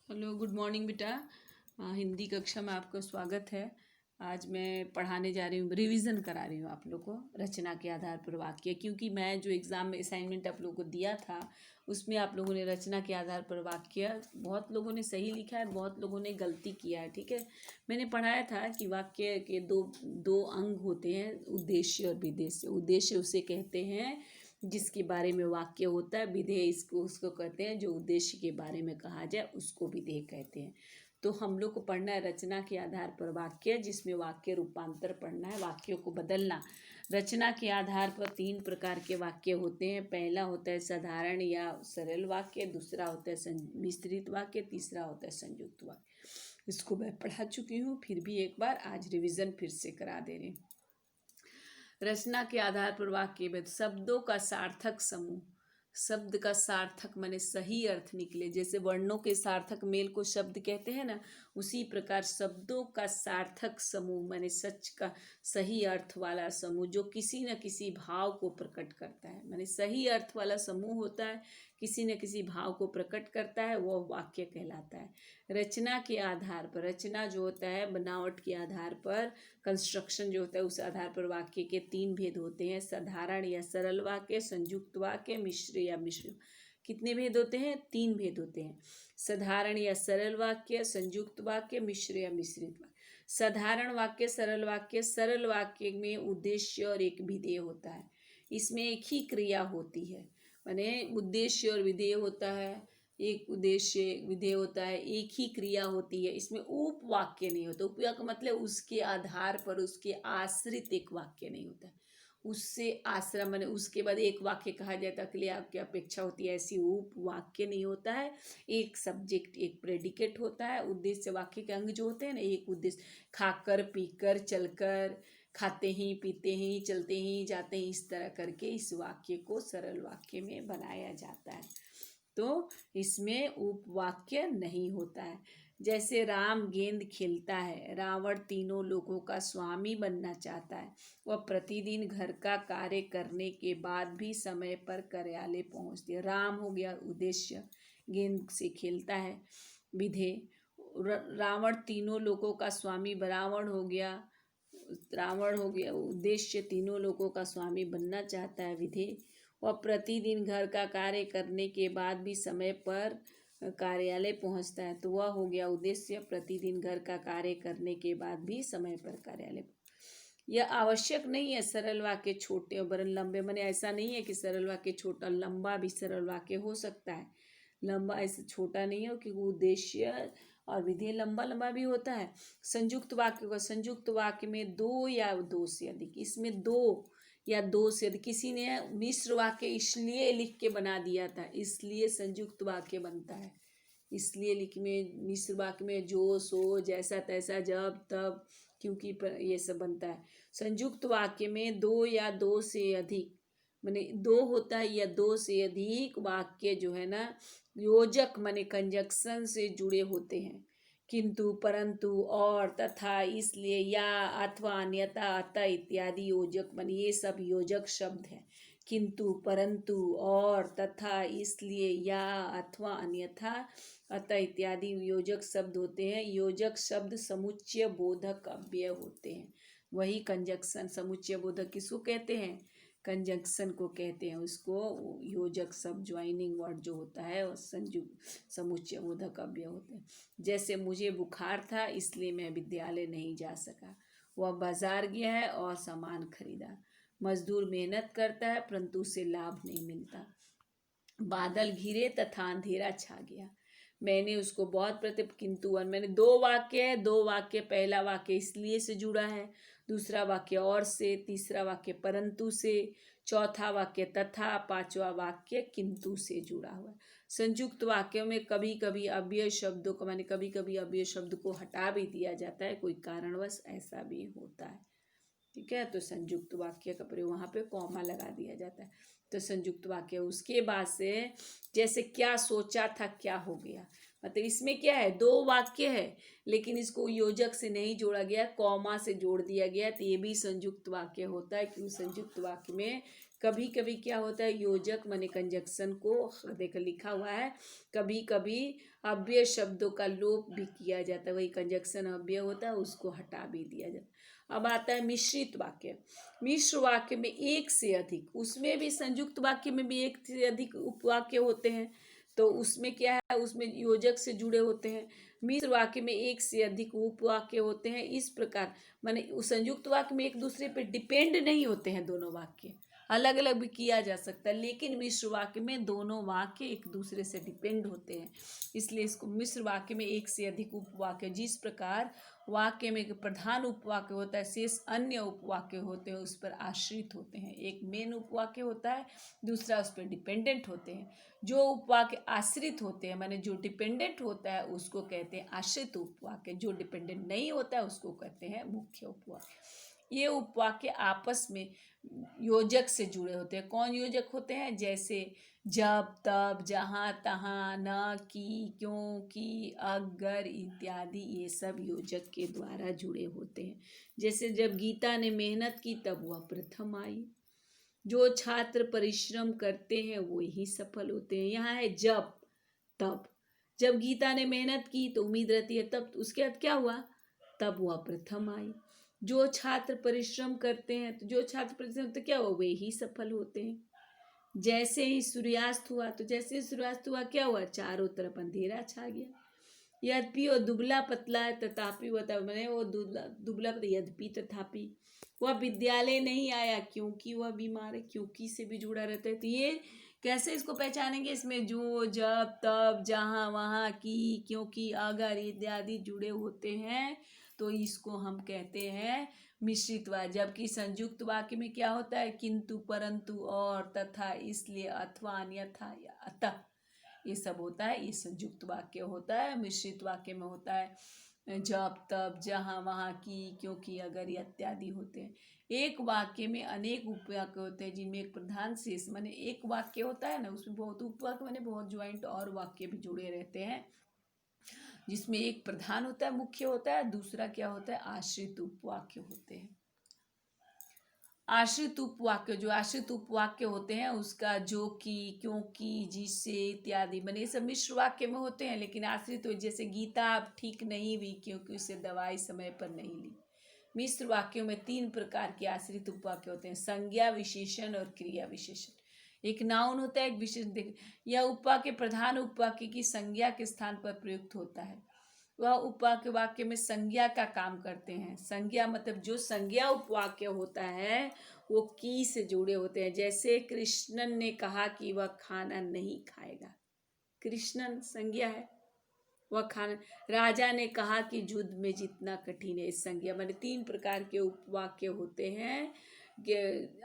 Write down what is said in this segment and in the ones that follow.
Hello, good morning बेटा। हिंदी कक्षा में आपका स्वागत है। आज मैं पढ़ाने जा रही हूँ, रिवीजन करा रही हूँ आप लोग को रचना के आधार पर वाक्य, क्योंकि मैं जो एग्ज़ाम में असाइनमेंट आप लोगों को दिया था उसमें आप लोगों ने रचना के आधार पर वाक्य बहुत लोगों ने सही लिखा है, बहुत लोगों ने गलती किया है। ठीक है, मैंने पढ़ाया था कि वाक्य के दो दो अंग होते हैं, उद्देश्य और विधेय। उद्देश्य उसे कहते हैं जिसके बारे में वाक्य होता है, विधेय इसको उसको कहते हैं जो उद्देश्य के बारे में कहा जाए उसको विधेय कहते हैं। तो हम लोग को पढ़ना है रचना के आधार पर वाक्य, जिसमें वाक्य रूपांतर पढ़ना है, वाक्यों को बदलना। रचना के आधार पर 3 प्रकार के वाक्य होते हैं। पहला होता है साधारण या सरल वाक्य, दूसरा होता है मिश्रित वाक्य, तीसरा होता है संयुक्त वाक्य। इसको मैं पढ़ा चुकी हूँ, फिर भी एक बार आज रिवीजन फिर से करा दे रही हूँ। रचना के आधार पर वाक्य में शब्दों का सार्थक समूह। शब्द का सार्थक माने सही अर्थ निकले, जैसे वर्णों के सार्थक मेल को शब्द कहते हैं ना, उसी प्रकार शब्दों का सार्थक समूह माने सच का सही अर्थ वाला समूह, जो किसी न किसी भाव को प्रकट करता है। माने सही अर्थ वाला समूह होता है, किसी न किसी भाव को प्रकट करता है, वह वाक्य कहलाता है। रचना के आधार पर, रचना जो होता है बनावट के आधार पर, कंस्ट्रक्शन जो होता है उस आधार पर वाक्य के 3 भेद होते हैं, साधारण या सरल वाक्य, संयुक्त वाक्य, मिश्र या मिश्र। कितने भेद होते हैं? 3 भेद होते हैं, साधारण या सरल वाक्य, संयुक्त वाक्य, मिश्र या मिश्रित वाक्य। साधारण वाक्य, सरल वाक्य, सरल वाक्य में उद्देश्य और एक विधेय होता है। इसमें एक ही क्रिया होती है, माने उद्देश्य और विधेय होता है, एक उद्देश्य विधेय होता है, एक ही क्रिया होती है। इसमें उपवाक्य नहीं होता। उपवाक्य का मतलब उसके आधार पर, उसके आश्रित एक वाक्य नहीं होता, उससे आश्रम माने उसके बाद एक वाक्य कहा जाता है, के लिए आपकी अपेक्षा होती है, ऐसी उपवाक्य नहीं होता है। एक सब्जेक्ट एक प्रेडिकेट होता है। उद्देश्य वाक्य के अंग जो होते हैं ना, एक उद्देश्य, खाकर पीकर चलकर, खाते ही पीते ही चलते ही जाते ही, इस तरह करके इस वाक्य को सरल वाक्य में बनाया जाता है। तो इसमें उपवाक्य नहीं होता है। जैसे राम गेंद खेलता है, रावण तीनों लोगों का स्वामी बनना चाहता है, वह प्रतिदिन घर का कार्य करने के बाद भी समय पर कार्यालय पहुंचती है। राम हो गया उद्देश्य, गेंद से खेलता है, विधेय। रावण तीनों लोगों का स्वामी, रावण हो गया उद्देश्य, तीनों लोगों का स्वामी बनना चाहता है, विधेय। वह प्रतिदिन घर का कार्य करने के बाद भी समय पर कार्यालय पहुंचता है, तो वह हो गया उद्देश्य, प्रतिदिन घर का कार्य करने के बाद भी समय पर कार्यालय। यह आवश्यक नहीं है सरल वाक्य छोटे और वरन लंबे, माने ऐसा नहीं है कि सरल वाक्य छोटा, लंबा भी सरल वाक्य हो सकता है। लंबा ऐसे छोटा नहीं हो, क्योंकि उद्देश्य और विधेय लंबा लंबा भी होता है। संयुक्त वाक्य का, संयुक्त वाक्य में 2 या 2 से अधिक, इसमें 2 या 2 से अधिक। किसी ने मिश्र वाक्य इसलिए लिख के बना दिया था, इसलिए संयुक्त वाक्य बनता है। इसलिए लिख में मिश्र वाक्य में जो सो जैसा तैसा जब तब क्योंकि ये सब बनता है। संयुक्त वाक्य में 2 या 2 से अधिक, माने 2 होता है या 2 से अधिक वाक्य जो है ना, योजक माने कंजक्शन से जुड़े होते हैं। किंतु, परंतु, और, तथा, इसलिए, या, अथवा, अन्यथा, अतः इत्यादि योजक माने ये सब योजक शब्द हैं। किंतु, परंतु, और, तथा, इसलिए, या, अथवा, अन्यथा, अतः इत्यादि योजक शब्द होते हैं। योजक शब्द समुच्चय बोधक अव्यय होते हैं। वही कंजक्शन समुच्चय बोधक किसको कहते हैं? कंजंक्शन को कहते हैं। उसको योजक सब ज्वाइनिंग वर्ड जो होता है वो समुच्चय बोधक अव्यय होते हैं। जैसे मुझे बुखार था इसलिए मैं विद्यालय नहीं जा सका। वह बाजार गया है और सामान खरीदा। मजदूर मेहनत करता है परंतु उसे लाभ नहीं मिलता। बादल घिरे तथा अंधेरा छा गया। मैंने उसको बहुत किंतु, और मैंने 2 वाक्य है, 2 वाक्य, पहला वाक्य इसलिए से जुड़ा है, दूसरा वाक्य और से, तीसरा वाक्य परंतु से, चौथा वाक्य तथा, पांचवा वाक्य किंतु से जुड़ा हुआ है। संयुक्त वाक्यों में कभी कभी अव्यय शब्दों को, माने कभी कभी अव्यय शब्द को हटा भी दिया जाता है, कोई कारणवश ऐसा भी होता है। ठीक है, तो संयुक्त वाक्य का प्रयोग वहाँ पे कॉमा लगा दिया जाता है। तो संयुक्त वाक्य उसके बाद से, जैसे क्या सोचा था क्या हो गया, मतलब इसमें क्या है, 2 वाक्य है लेकिन इसको योजक से नहीं जोड़ा गया, कॉमा से जोड़ दिया गया, तो ये भी संयुक्त वाक्य होता है, क्योंकि संयुक्त वाक्य में कभी कभी क्या होता है, योजक माने कंजक्शन को देखो लिखा हुआ है, कभी कभी अव्यय शब्दों का लोप भी किया जाता है, वही कंजक्शन अव्यय होता है उसको हटा भी दिया जाता है। अब आता है मिश्रित वाक्य। मिश्र वाक्य में एक से अधिक, उसमें भी संयुक्त वाक्य में भी एक से अधिक उपवाक्य होते हैं, तो उसमें क्या है, उसमें योजक से जुड़े होते हैं। मिश्र वाक्य में एक से अधिक उपवाक्य होते हैं। इस प्रकार माने संयुक्त वाक्य में एक दूसरे पे डिपेंड नहीं होते हैं, दोनों वाक्य अलग अलग भी किया जा सकता है, लेकिन मिश्र वाक्य में दोनों वाक्य एक दूसरे से डिपेंड होते हैं, इसलिए इसको मिश्र वाक्य में एक से अधिक उपवाक्य। जिस प्रकार वाक्य में एक प्रधान उपवाक्य होता है, शेष अन्य उपवाक्य होते हैं उस पर आश्रित होते हैं। एक मेन उपवाक्य होता है, दूसरा उस पर डिपेंडेंट होते हैं। जो उपवाक्य आश्रित होते हैं माने जो डिपेंडेंट होता है उसको कहते हैं आश्रित उपवाक्य, जो डिपेंडेंट नहीं होता है उसको कहते हैं मुख्य उपवाक्य। ये उपवाक्य आपस में योजक से जुड़े होते हैं। कौन योजक होते हैं? जैसे जब, तब, जहाँ, तहाँ, न, की, क्यों, की, अगर इत्यादि, ये सब योजक के द्वारा जुड़े होते हैं। जैसे जब गीता ने मेहनत की तब वह प्रथम आई। जो छात्र परिश्रम करते हैं वो ही सफल होते हैं। यहाँ है जब, तब। जब गीता ने मेहनत की तो उम्मीद रहती है तब, उसके बाद क्या हुआ? तब वह प्रथम आई। जो छात्र परिश्रम करते हैं, तो जो छात्र परिश्रम तो क्या हुआ? वे ही सफल होते हैं। जैसे ही सूर्यास्त हुआ, तो जैसे ही सूर्यास्त हुआ क्या हुआ? चारों तरफ अंधेरा छा गया। यद्यपि वो दुबला पतला है तथापि मैंने वो दुबला यद्यपि तथापि वह विद्यालय नहीं आया क्योंकि वह बीमार है। क्योंकि से भी जुड़ा रहता है। तो ये कैसे इसको पहचानेंगे? इसमें जो, जब, तब, जहाँ, वहाँ, की, क्योंकि, अगर इत्यादि जुड़े होते हैं तो इसको हम कहते हैं मिश्रित वाक्य। जबकि संयुक्त वाक्य में क्या होता है? किंतु, परंतु, और, तथा, इसलिए, अथवा, अन्यथा या अतः, ये सब होता है। ये संयुक्त वाक्य होता है। मिश्रित वाक्य में होता है जब, तब, जहाँ, वहाँ, की, क्योंकि, अगर इत्यादि होते हैं। एक वाक्य में अनेक उपवाक्य होते हैं जिनमें एक प्रधान शेष माने एक वाक्य होता है ना, उसमें बहुत उपवाक्य माने बहुत ज्वाइंट और वाक्य भी जुड़े रहते हैं, जिसमें एक प्रधान होता है, मुख्य होता है, दूसरा क्या होता है? आश्रित उपवाक्य होते हैं। आश्रित उपवाक्य, जो आश्रित उपवाक्य होते हैं उसका जो, कि, क्योंकि, जिससे इत्यादि माने ये सब मिश्र वाक्य में होते हैं। लेकिन आश्रित हो, जैसे गीता अब ठीक नहीं हुई क्योंकि उसे दवाई समय पर नहीं ली। मिश्र वाक्यों में 3 प्रकार के आश्रित उपवाक्य होते हैं: संज्ञा विशेषण और क्रिया विशेषण। एक नाउन होता है, एक विशेषण। यह उपवाक्य प्रधान उपवाक्य की संज्ञा के स्थान पर प्रयुक्त होता है। वह उपवाक्य वाक्य में संज्ञा का काम करते हैं। संज्ञा मतलब जो संज्ञा उपवाक्य होता है वो की से जुड़े होते हैं। जैसे कृष्णन ने कहा कि वह खाना नहीं खाएगा, कृष्णन संज्ञा है, वह खाना। राजा ने कहा कि युद्ध में जीतना कठिन है, इस संज्ञा। माने 3 प्रकार के उपवाक्य होते हैं।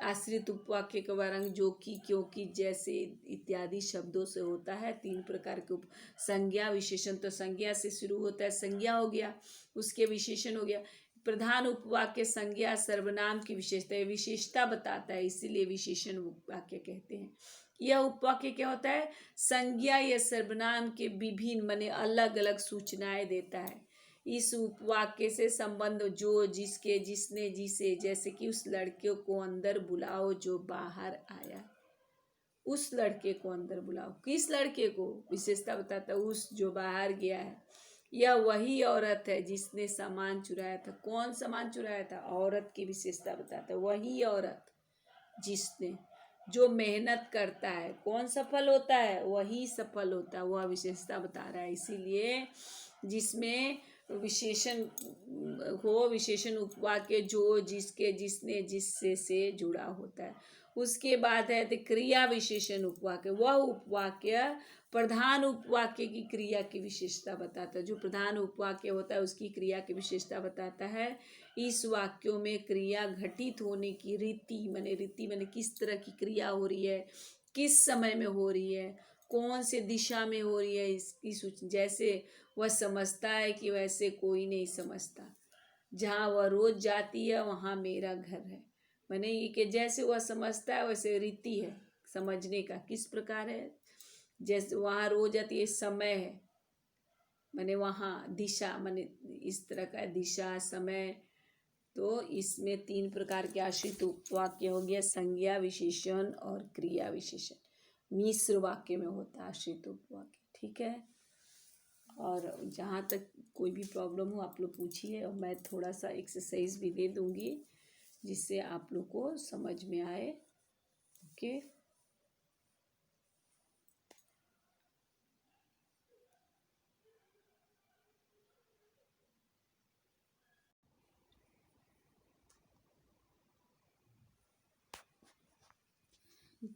आश्रित उपवाक्य का वर्णन जो, कि, क्योंकि, जैसे इत्यादि शब्दों से होता है। 3 प्रकार के संज्ञा विशेषण, तो संज्ञा से शुरू होता है, संज्ञा हो गया, उसके विशेषण हो गया। प्रधान उपवाक्य संज्ञा सर्वनाम की विशेषता बताता है, इसीलिए विशेषण उपवाक्य कहते हैं। यह उपवाक्य क्या होता है? संज्ञा या सर्वनाम के विभिन्न माने अलग अलग सूचनाएं देता है। इस उपवाक्य से संबंध जो, जिसके, जिसने, जिसे। जैसे कि उस लड़के को अंदर बुलाओ जो बाहर आया, उस लड़के को अंदर बुलाओ। किस लड़के को? विशेषता बताता है, उस जो बाहर गया है। यह वही औरत है जिसने सामान चुराया था। कौन सामान चुराया था? औरत की विशेषता बताता है, वही औरत जिसने। जो मेहनत करता है कौन सफल होता है? वही सफल होता है, वह विशेषता बता रहा है। इसीलिए जिसमें विशेषण हो, विशेषण उपवाक्य जो, जिसके, जिसने, जिससे से जुड़ा होता है। उसके बाद है तो क्रिया विशेषण उपवाक्य। वह उपवाक्य प्रधान उपवाक्य की क्रिया की विशेषता बताता है। जो प्रधान उपवाक्य होता है उसकी क्रिया की विशेषता बताता है। इस वाक्यों में क्रिया घटित होने की रीति माने किस तरह की क्रिया हो रही है, किस समय में हो रही है, कौन से दिशा में हो रही है, इसकी सूचना। जैसे वह समझता है कि वैसे कोई नहीं समझता, जहाँ वह रोज जाती है वहाँ मेरा घर है। माने ये कि जैसे वह समझता है वैसे रीति है समझने का, किस प्रकार है। जैसे वहाँ रोज जाती है, समय है, माने वहाँ दिशा, माने इस तरह का दिशा, समय, तो इसमें 3 प्रकार के आश्रित वाक्य हो गया, संज्ञा विशेषण और क्रिया विशेषण। मिश्र वाक्य में होता है आश्रित वाक्य, ठीक है। और जहाँ तक कोई भी प्रॉब्लम हो आप लोग पूछिए, और मैं थोड़ा सा एक्सरसाइज भी दे दूँगी जिससे आप लोग को समझ में आए। ओके,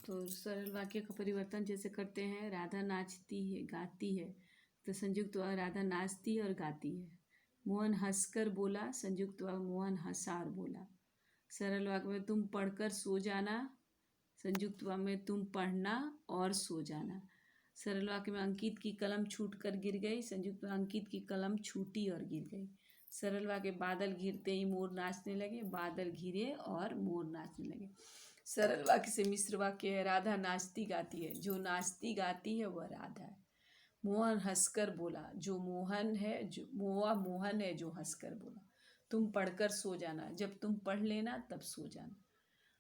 तो सरल वाक्य का परिवर्तन जैसे करते हैं, राधा नाचती है गाती है, तो संयुक्त वाक्य राधा नाचती है और गाती है। मोहन हंसकर बोला, संयुक्त वाक्य मोहन हंसा और बोला। सरल वाक्य में तुम पढ़कर सो जाना, संयुक्त वाक्य में तुम पढ़ना और सो जाना। सरल वाक्य में अंकित की कलम छूट कर गिर गई, संयुक्त वाक्य अंकित की कलम छूटी और गिर गई। सरल वाक्य बादल घिरते ही मोर नाचने लगे, बादल घिरे और मोर नाचने लगे। सरल वाक्य से मिश्र वाक्य है, राधा नाचती गाती है, जो नाचती गाती है वह राधा है। मोहन हंसकर बोला, जो मोहन है, जो मोहन है जो हंसकर बोला। तुम पढ़कर सो जाना, जब तुम पढ़ लेना तब सो जाना।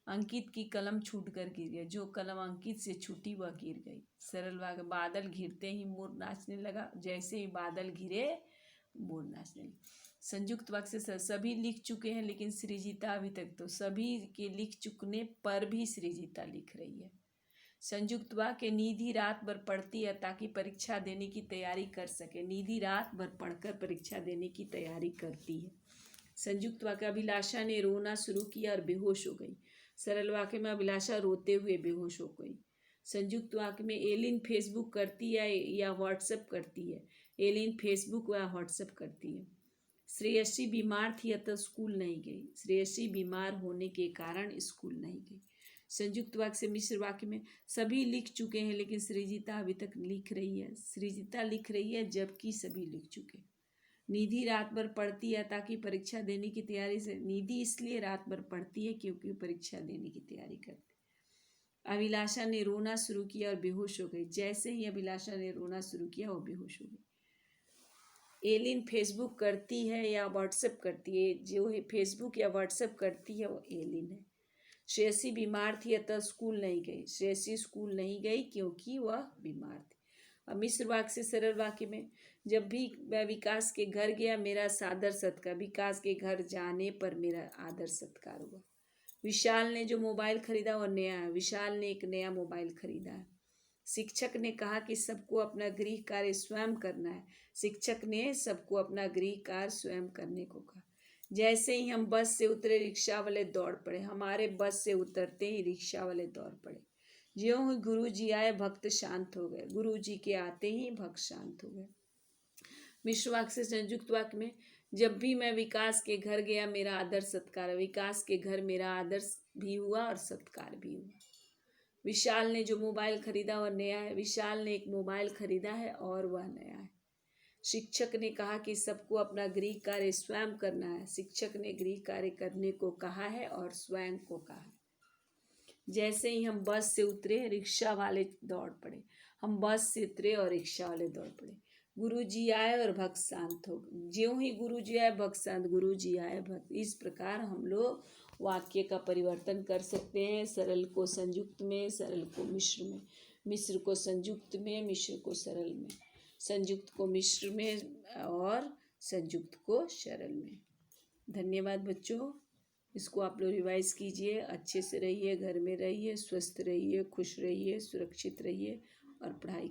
अंकित की कलम छूट कर गिर गई, जो कलम अंकित से छूटी वह गिर गई। सरल वाक्य बादल घिरते ही मोर नाचने लगा, जैसे ही बादल घिरे मोर नाचने लगे। संयुक्त वाक्य से सभी लिख चुके हैं लेकिन सृजिता अभी तक, तो सभी के लिख चुकने पर भी सृजिता लिख रही है। संयुक्त वाक्य निधि रात भर पढ़ती है ताकि परीक्षा देने की तैयारी कर सके, निधि रात भर पढ़कर परीक्षा देने की तैयारी करती है। संयुक्त वाक्य अभिलाषा ने रोना शुरू किया और बेहोश हो गई, सरल वाक्य में अभिलाषा रोते हुए बेहोश हो गई। संयुक्त वाक्य में एलिन फेसबुक करती है या व्हाट्सएप करती है, एलिन फेसबुक व व्हाट्सएप करती है। श्रेयसी बीमार थी अतः स्कूल नहीं गई, श्रेयसी बीमार होने के कारण स्कूल नहीं गई। संयुक्त वाक्य से मिश्र वाक्य में सभी लिख चुके हैं लेकिन सृजिता अभी तक लिख रही है, सृजिता लिख रही है जबकि सभी लिख चुके। निधि रात भर पढ़ती है ताकि परीक्षा देने की तैयारी से, निधि इसलिए रात भर पढ़ती है क्योंकि परीक्षा देने की तैयारी करती। अभिलाषा ने रोना शुरू किया और बेहोश हो गई, जैसे ही अभिलाषा ने रोना शुरू किया वो बेहोश हो गई। एलिन फेसबुक करती है या व्हाट्सएप करती है, जो फेसबुक या व्हाट्सएप करती है वो एलिन है। श्रेयसी बीमार थी अतः स्कूल नहीं गई, श्रेयसी स्कूल नहीं गई क्योंकि वह बीमार थी। अब मिश्र वाक्य से सरल वाक्य में, जब भी मैं विकास के घर गया मेरा सादर सत्कार, विकास के घर जाने पर मेरा आदर सत्कार हुआ। विशाल ने जो मोबाइल खरीदा वह नया है, विशाल ने एक नया मोबाइल खरीदा है। शिक्षक ने कहा कि सबको अपना गृह कार्य स्वयं करना है, शिक्षक ने सबको अपना गृह कार्य स्वयं करने को कहा। जैसे ही हम बस से उतरे रिक्शा वाले दौड़ पड़े, हमारे बस से उतरते ही रिक्शा वाले दौड़ पड़े। ज्यों ही गुरु जी आए भक्त शांत हो गए, गुरु जी के आते ही भक्त शांत हो गए। मिश्र वाक्य से संयुक्त वाक्य में, जब भी मैं विकास के घर गया मेरा आदर सत्कार, विकास के घर मेरा आदर भी हुआ और सत्कार भी हुआ। विशाल ने जो मोबाइल खरीदा वह नया है, विशाल ने एक मोबाइल खरीदा है और वह नया है। शिक्षक ने कहा कि सबको अपना गृह कार्य स्वयं करना है, शिक्षक ने गृह कार्य करने को कहा है और स्वयं को कहा है। जैसे ही हम बस से उतरे रिक्शा वाले दौड़ पड़े, हम बस से उतरे और रिक्शा वाले दौड़ पड़े। गुरु जी आए और भक्त शांत हो गए, ज्यों ही गुरु जी आए भक्त शांत, गुरु जी आए भक्त। इस प्रकार हम लोग वाक्य का परिवर्तन कर सकते हैं, सरल को संयुक्त में, सरल को मिश्र में, मिश्र को संयुक्त में, मिश्र को सरल में, संयुक्त को मिश्र में और संयुक्त को सरल में। धन्यवाद बच्चों, इसको आप लोग रिवाइज कीजिए, अच्छे से रहिए, घर में रहिए, स्वस्थ रहिए, खुश रहिए, सुरक्षित रहिए और पढ़ाई